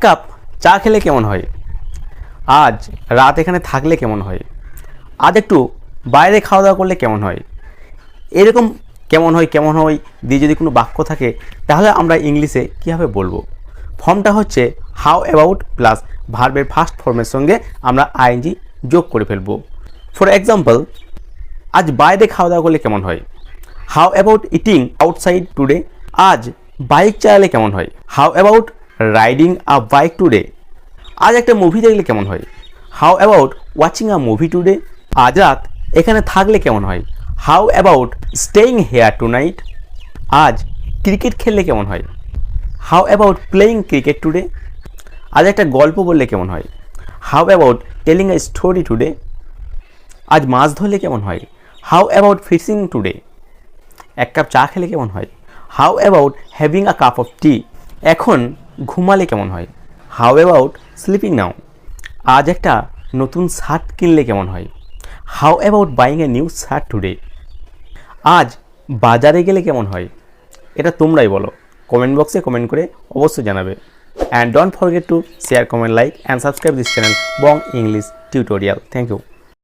Cup চা খেলে কেমন হয়? আজ রাত এখানে থাকলে কেমন হয়? আজ একটু বাইরে খাওয়া দাওয়া করলে কেমন হয়? এরকম কেমন হয় দিয়ে যদি কোনো বাক্য থাকে তাহলে আমরা ইংলিশে কীভাবে বলবো? ফর্মটা হচ্ছে হাউ অ্যাবাউট প্লাস ভার্বের ফার্স্ট ফর্মের সঙ্গে আমরা আইএনজি যোগ করে ফেলবো। ফর এক্সাম্পল, আজ বাইরে খাওয়া দাওয়া করলে কেমন হয়? How about eating outside today? আজ বাইক চালালে কেমন হয়? How about riding a bike today? আজ একটা মুভি দেখলে কেমন হয়? How about watching a movie today? আজ রাত এখানে থাকলে কেমন হয়? How about staying here two night? আজ ক্রিকেট খেললে কেমন হয়? How about playing cricket today? আজ একটা গল্প বললে কেমন হয়? How about telling a story today? আজ মাছ ধরলে কেমন হয়? How about fishing today? এক কাপ চা খেলে কেমন হয়? How about having a cup of tea? এখন ঘুমালে কেমন হয়? How about sleeping now? আজ একটা নতুন শার্ট কিনলে কেমন হয়? How about buying a new shirt today? আজ বাজারে গেলে কেমন হয়? এটা তোমরাই বলো, কমেন্ট বক্সে কমেন্ট করে অবশ্যই জানাবে। And don't forget to share, comment, like and subscribe this channel Bong English tutorial. Thank you.